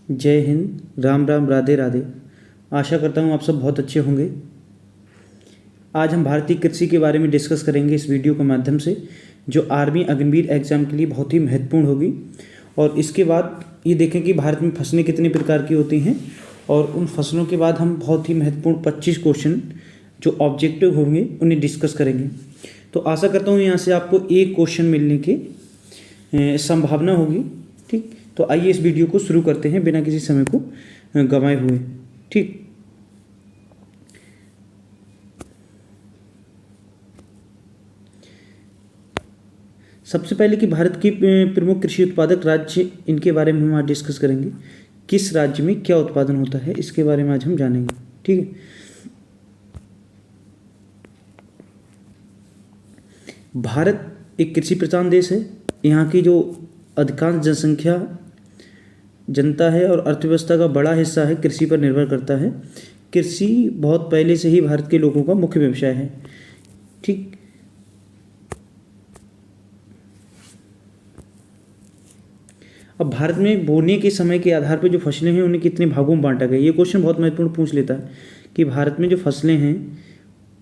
जय हिंद, राम राम, राधे राधे। आशा करता हूँ आप सब बहुत अच्छे होंगे। आज हम भारतीय कृषि के बारे में डिस्कस करेंगे इस वीडियो के माध्यम से, जो आर्मी अग्निवीर एग्ज़ाम के लिए बहुत ही महत्वपूर्ण होगी। और इसके बाद ये देखें कि भारत में फसलें कितने प्रकार की होती हैं, और उन फसलों के बाद हम बहुत ही महत्वपूर्ण 25 क्वेश्चन जो ऑब्जेक्टिव होंगे उन्हें डिस्कस करेंगे। तो आशा करता हूँ यहाँ से आपको एक क्वेश्चन मिलने की संभावना होगी। ठीक, तो आइए इस वीडियो को शुरू करते हैं बिना किसी समय को गंवाए हुए। ठीक, सबसे पहले कि भारत की प्रमुख कृषि उत्पादक राज्य, इनके बारे में हम आज डिस्कस करेंगे। किस राज्य में क्या उत्पादन होता है, इसके बारे में आज हम जानेंगे। ठीक है, भारत एक कृषि प्रधान देश है। यहाँ की जो अधिकांश जनता है और अर्थव्यवस्था का बड़ा हिस्सा है कृषि पर निर्भर करता है। कृषि बहुत पहले से ही भारत के लोगों का मुख्य व्यवसाय है। ठीक, अब भारत में बोने के समय के आधार पर जो फसलें हैं उन्हें कितने भागों में बांटा गया, ये क्वेश्चन बहुत महत्वपूर्ण पूछ लेता है कि भारत में जो फसलें हैं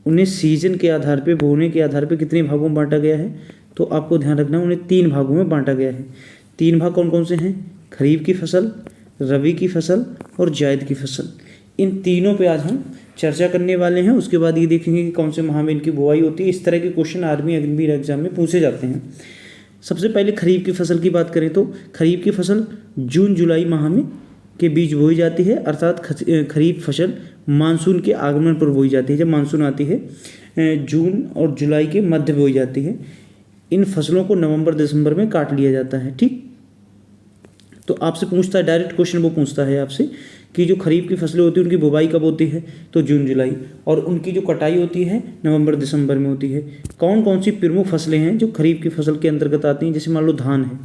उन्हें सीजन के आधार पे, बोने के आधार पे कितने भागों में बांटा गया है। तो आपको ध्यान रखना है उन्हें 3 भागों में बांटा गया है। 3 भाग कौन कौन से हैं? खरीफ की फसल, रबी की फसल और जायद की फसल। इन तीनों पे आज हम चर्चा करने वाले हैं। उसके बाद ये देखेंगे कि कौन से माह में इनकी बुआई होती है। इस तरह के क्वेश्चन आर्मी अग्निवीर एग्जाम में पूछे जाते हैं। सबसे पहले खरीफ की फसल की बात करें तो खरीफ की फसल जून जुलाई माह में के बीच बोई जाती है, अर्थात खरीफ फसल मानसून के आगमन पर बोई जाती है। जब मानसून आती है जून और जुलाई के मध्य बोई जाती है। इन फसलों को नवंबर दिसंबर में काट लिया जाता है। ठीक, तो आपसे पूछता है, डायरेक्ट क्वेश्चन वो पूछता है आपसे कि जो खरीफ की फसलें होती है उनकी बुवाई कब होती है, तो जून जुलाई, और उनकी जो कटाई होती है नवंबर दिसंबर में होती है। कौन कौन सी प्रमुख फसलें हैं जो खरीफ की फसल के अंतर्गत आती हैं? जैसे मान लो धान है,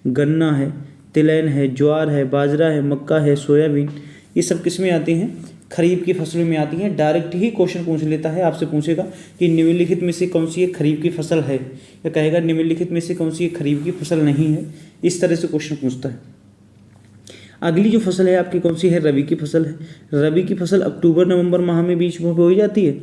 गन्ना है, तिलहन है, ज्वार है, बाजरा है, मक्का है, सोयाबीन, ये सब किसमें आती हैं? खरीफ की फसलों में आती हैं। डायरेक्ट ही क्वेश्चन पूछ लेता है, आपसे पूछेगा कि निम्नलिखित में से कौन सी एक खरीफ की फसल है, या कहेगा निम्नलिखित में से कौन सी एक खरीफ की फसल नहीं है। इस तरह से क्वेश्चन पूछता है। अगली जो फसल है आपकी कौन सी है? रबी की फसल है। रबी की फसल अक्टूबर नवंबर माह में बीच में बोई जाती है,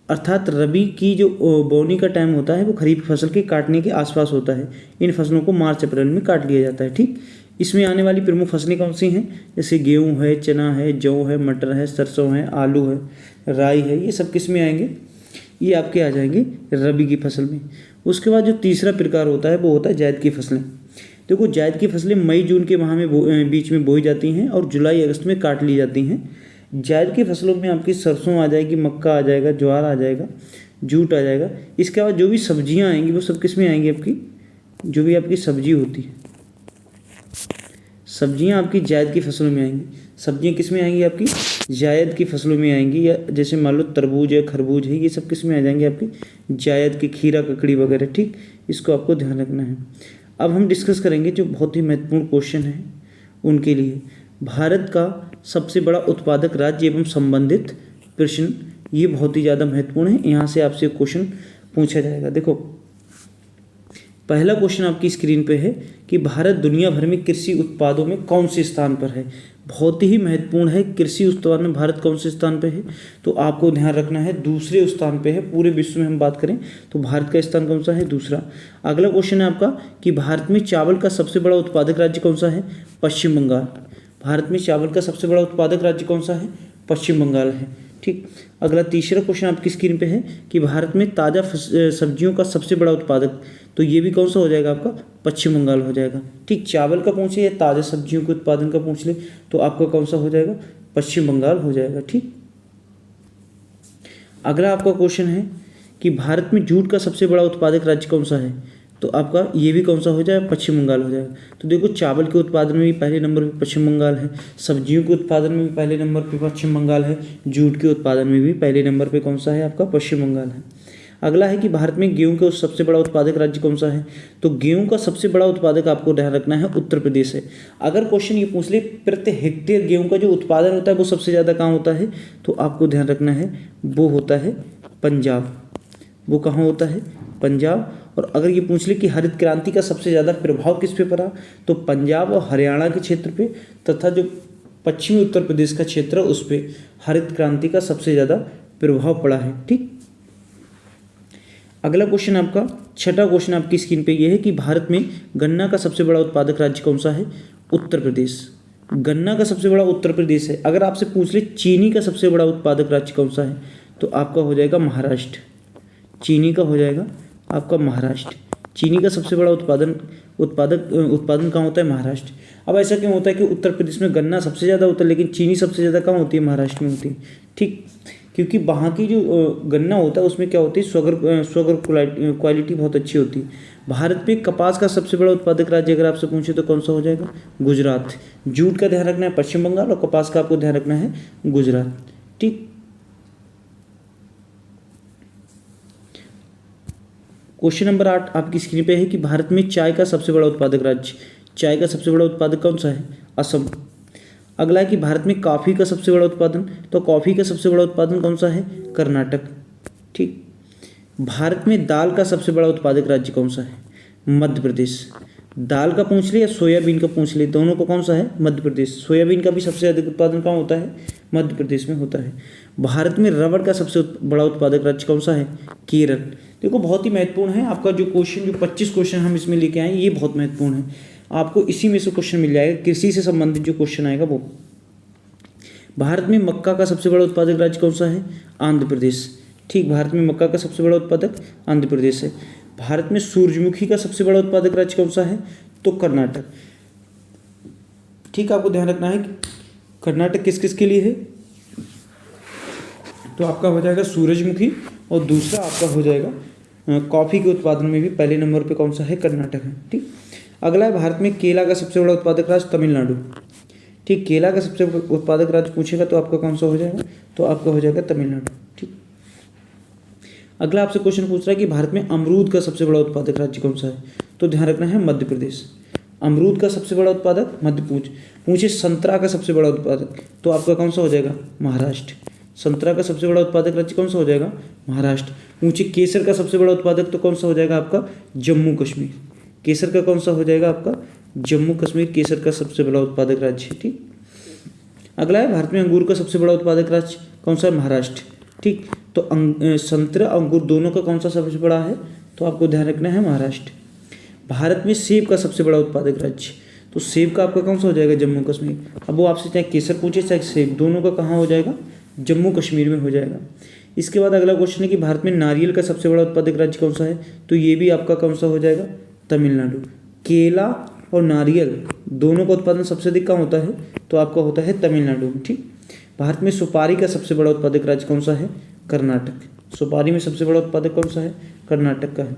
अर्थात रबी की जो बोनी का टाइम होता है वो खरीफ फसल के काटने के आसपास होता है। इन फसलों को मार्च अप्रैल में काट लिया जाता है। ठीक, इसमें आने वाली प्रमुख फसलें कौन सी हैं? जैसे गेहूँ है, चना है, जौ है, मटर है, सरसों है, आलू है, राई है, ये सब किस में आएंगे? ये आपके आ जाएंगे रबी की फसल में। उसके बाद जो तीसरा प्रकार होता है वो होता है जायद की फसलें। देखो, जायद की फसलें मई जून के माह में बीच में बोई जाती हैं और जुलाई अगस्त में काट ली जाती हैं। जायद की फसलों में आपकी सरसों आ जाएगी, मक्का आ जाएगा, ज्वार आ जाएगा, जूट आ जाएगा। इसके बाद जो भी सब्जियां आएंगी वो सब किस में आएंगी? आपकी जो भी आपकी सब्जी होती है, सब्जियां आपकी जायद की फसलों में आएंगी। सब्जियां किस में आएंगी? आपकी जायद की फसलों में आएंगी। या जैसे मान लो तरबूज है, खरबूज है, ये सब किस में आ जाएंगे? आपकी जायद की, खीरा ककड़ी वगैरह। ठीक, इसको आपको ध्यान रखना है। अब हम डिस्कस करेंगे जो बहुत ही महत्वपूर्ण क्वेश्चन है उनके लिए। भारत का सबसे बड़ा उत्पादक राज्य एवं संबंधित प्रश्न, ये बहुत ही ज़्यादा महत्वपूर्ण है। यहाँ से आपसे क्वेश्चन पूछा जाएगा। देखो, पहला क्वेश्चन आपकी स्क्रीन पे है कि भारत दुनिया भर में कृषि उत्पादों में कौन से स्थान पर है। बहुत ही महत्वपूर्ण है, कृषि उत्पादन में भारत कौन से स्थान पे है? तो आपको ध्यान रखना है दूसरे स्थान पे है। पूरे विश्व में हम बात करें तो भारत का स्थान कौन सा है? दूसरा। अगला क्वेश्चन है आपका कि भारत में चावल का सबसे बड़ा उत्पादक राज्य कौन सा है? पश्चिम बंगाल। भारत में चावल का सबसे बड़ा उत्पादक राज्य कौन सा है? पश्चिम बंगाल है। ठीक, अगला तीसरा क्वेश्चन आपकी स्क्रीन पे है कि भारत में ताज़ा सब्जियों का सबसे बड़ा उत्पादक, तो ये भी कौन सा हो जाएगा? आपका पश्चिम बंगाल हो जाएगा। ठीक, चावल का पूछ ले या ताज़ा सब्जियों के उत्पादन का पूछ ले तो आपका कौन सा हो जाएगा? पश्चिम बंगाल हो जाएगा। ठीक, अगला आपका क्वेश्चन है कि भारत में जूट का सबसे बड़ा उत्पादक राज्य कौन सा है? तो आपका ये भी कौन सा हो जाएगा? पश्चिम बंगाल हो जाएगा। तो देखो, चावल के उत्पादन में भी पहले नंबर पे पश्चिम बंगाल है, सब्जियों के उत्पादन में भी पहले नंबर पे पश्चिम बंगाल है, जूट के उत्पादन में भी पहले नंबर पे कौन सा है? आपका पश्चिम बंगाल है। अगला है कि भारत में गेहूं का सबसे बड़ा उत्पादक राज्य कौन सा है? तो गेहूं का सबसे बड़ा उत्पादक आपको ध्यान रखना है उत्तर प्रदेश है। अगर क्वेश्चन ये पूछ ले प्रति हेक्टेयर गेहूं का जो उत्पादन होता है वो सबसे ज़्यादा कहाँ होता है, तो आपको ध्यान रखना है वो होता है पंजाब। वो कहाँ होता है? पंजाब। और अगर ये पूछ ले कि हरित क्रांति का सबसे ज़्यादा प्रभाव किस पे पड़ा, तो पंजाब और हरियाणा के क्षेत्र पे तथा जो पश्चिमी उत्तर प्रदेश का क्षेत्र है उस पे हरित क्रांति का सबसे ज़्यादा प्रभाव पड़ा है। ठीक, अगला क्वेश्चन आपका, छठा क्वेश्चन आपकी स्क्रीन पे ये है कि भारत में गन्ना का सबसे बड़ा उत्पादक राज्य कौन सा है? उत्तर प्रदेश। गन्ना का सबसे बड़ा उत्तर प्रदेश है। अगर आपसे पूछ ले चीनी का सबसे बड़ा उत्पादक राज्य कौन सा है, तो आपका हो जाएगा महाराष्ट्र। चीनी का हो जाएगा आपका महाराष्ट्र। चीनी का सबसे बड़ा उत्पादन कहाँ होता है? महाराष्ट्र। अब ऐसा क्यों होता है कि उत्तर प्रदेश में गन्ना सबसे ज़्यादा होता है लेकिन चीनी सबसे ज़्यादा कहाँ होती है? महाराष्ट्र में होती है। ठीक, क्योंकि वहाँ की जो गन्ना होता है उसमें क्या होती है? स्वगर क्वालिटी बहुत अच्छी होती है। भारत में कपास का सबसे बड़ा उत्पादक राज्य अगर आपसे पूछे तो कौन सा हो जाएगा? गुजरात। जूट का ध्यान रखना है पश्चिम बंगाल और कपास का आपको ध्यान रखना है गुजरात। ठीक, क्वेश्चन नंबर 8 आपकी स्क्रीन पे है कि भारत में चाय का सबसे बड़ा उत्पादक राज्य, चाय का सबसे बड़ा उत्पादक कौन सा है? असम। अगला है कि भारत में कॉफ़ी का सबसे बड़ा उत्पादन, तो कॉफ़ी का सबसे बड़ा उत्पादन कौन सा है? कर्नाटक। ठीक, भारत में दाल का सबसे बड़ा उत्पादक राज्य कौन सा है? मध्य प्रदेश। दाल का पूछ ले या सोयाबीन का पूछ ले, दोनों का कौन सा है? मध्य प्रदेश। सोयाबीन का भी सबसे अधिक उत्पादन कहाँ होता है? मध्य प्रदेश में होता है। भारत में रबड़ का सबसे बड़ा उत्पादक राज्य कौन सा है? केरल। देखो बहुत ही महत्वपूर्ण है आपका जो क्वेश्चन, जो 25 क्वेश्चन हम इसमें लेके आए ये बहुत महत्वपूर्ण है। आपको इसी में से क्वेश्चन मिल जाएगा, कृषि से संबंधित जो क्वेश्चन आएगा वो। भारत में मक्का का सबसे बड़ा उत्पादक राज्य कौन सा है? आंध्र प्रदेश। ठीक, भारत में मक्का का सबसे बड़ा उत्पादक आंध्र प्रदेश है। भारत में सूरजमुखी का सबसे बड़ा उत्पादक राज्य कौन सा है? तो कर्नाटक। ठीक, आपको ध्यान रखना है कि कर्नाटक किस किस के लिए है, तो आपका हो जाएगा सूरजमुखी और दूसरा आपका हो जाएगा कॉफ़ी के उत्पादन में भी पहले नंबर पे कौन सा है? कर्नाटक है। ठीक, अगला है भारत में केला का सबसे बड़ा उत्पादक राज्य तमिलनाडु। ठीक, केला का सबसे उत्पादक राज्य पूछेगा तो आपका कौन सा हो जाएगा? तो आपका हो जाएगा तमिलनाडु। ठीक, अगला आपसे क्वेश्चन पूछ रहा है कि भारत में अमरूद का सबसे बड़ा उत्पादक राज्य कौन सा है? तो ध्यान रखना है मध्य प्रदेश। अमरूद का सबसे बड़ा उत्पादक मध्य पूछे संतरा का सबसे बड़ा उत्पादक, तो आपका कौन सा हो जाएगा? महाराष्ट्र। संतरा का सबसे बड़ा उत्पादक राज्य कौन सा हो जाएगा? महाराष्ट्र। पूछे केसर का सबसे बड़ा उत्पादक, तो कौन सा हो जाएगा आपका? जम्मू कश्मीर। केसर का कौन सा हो जाएगा आपका? जम्मू कश्मीर केसर का सबसे बड़ा उत्पादक राज्य है। ठीक, अगला है भारत में अंगूर का सबसे बड़ा उत्पादक राज्य कौन सा है? महाराष्ट्र। ठीक, तो संतरा अंगूर दोनों का कौन सा सबसे बड़ा है? तो आपको ध्यान रखना है महाराष्ट्र। भारत में सेब का सबसे बड़ा उत्पादक राज्य, तो सेब का आपका कौन सा हो जाएगा? जम्मू कश्मीर। अब वो आपसे चाहे केसर पूछे चाहे सेब, दोनों का कहाँ हो जाएगा? जम्मू कश्मीर में हो जाएगा। इसके बाद अगला क्वेश्चन है कि भारत में नारियल का सबसे बड़ा उत्पादक राज्य कौन सा है? तो ये भी आपका कौन सा हो जाएगा? तमिलनाडु। केला और नारियल दोनों का उत्पादन सबसे अधिक कहाँ होता है? तो आपका होता है तमिलनाडु में। ठीक, भारत में सुपारी का सबसे बड़ा उत्पादक राज्य कौन सा है? कर्नाटक। सुपारी में सबसे बड़ा उत्पादक कौन सा है? कर्नाटक का है।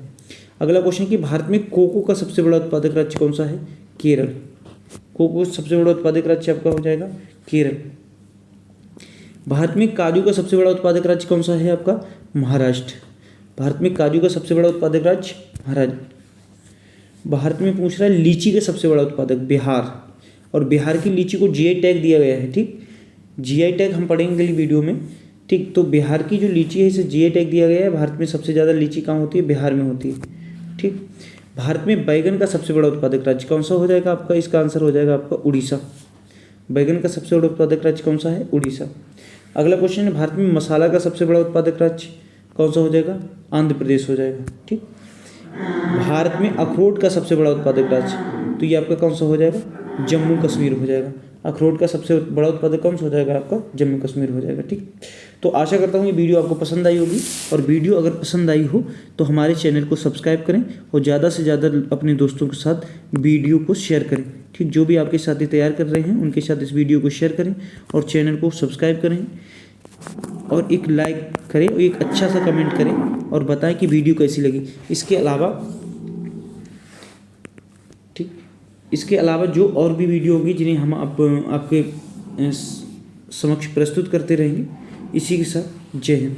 अगला क्वेश्चन कि भारत में कोको का सबसे बड़ा उत्पादक राज्य कौन सा है? केरल। कोको सबसे बड़ा उत्पादक राज्य आपका हो जाएगा केरल। भारत में काजू का सबसे बड़ा उत्पादक राज्य कौन सा है आपका? महाराष्ट्र। भारत में काजू का सबसे बड़ा उत्पादक राज्य महाराष्ट्र। भारत में पूछ रहा है लीची का सबसे बड़ा उत्पादक बिहार, और बिहार की लीची को जीआई टैग दिया गया है। ठीक, जीआई टैग हम पढ़ेंगे वीडियो में। ठीक, तो बिहार की जो लीची है इसे जीआई टैग दिया गया है। भारत में सबसे ज़्यादा लीची कहाँ होती है? बिहार में होती है। ठीक, भारत में बैगन का सबसे बड़ा उत्पादक राज्य कौन सा हो जाएगा आपका? इसका आंसर हो जाएगा आपका उड़ीसा। बैगन का सबसे बड़ा उत्पादक राज्य कौन सा है? उड़ीसा। अगला क्वेश्चन है भारत में मसाला का सबसे बड़ा उत्पादक राज्य कौन सा हो जाएगा? आंध्र प्रदेश हो जाएगा। ठीक, भारत में अखरोट का सबसे बड़ा उत्पादक राज्य, तो ये आपका कौन सा हो जाएगा? जम्मू कश्मीर हो जाएगा। अखरोट का सबसे बड़ा उत्पादक कौन सा हो जाएगा आपका? जम्मू कश्मीर हो जाएगा। ठीक, तो आशा करता हूँ ये वीडियो आपको पसंद आई होगी, और वीडियो अगर पसंद आई हो तो हमारे चैनल को सब्सक्राइब करें और ज़्यादा से ज़्यादा अपने दोस्तों के साथ वीडियो को शेयर करें। ठीक, जो भी आपके साथी तैयार कर रहे हैं उनके साथ इस वीडियो को शेयर करें और चैनल को सब्सक्राइब करें और एक लाइक करें और एक अच्छा सा कमेंट करें और बताएं कि वीडियो कैसी लगी। इसके अलावा जो और भी वीडियो होगी जिन्हें हम आपके समक्ष प्रस्तुत करते रहेंगे। इसी के साथ जय हिंद।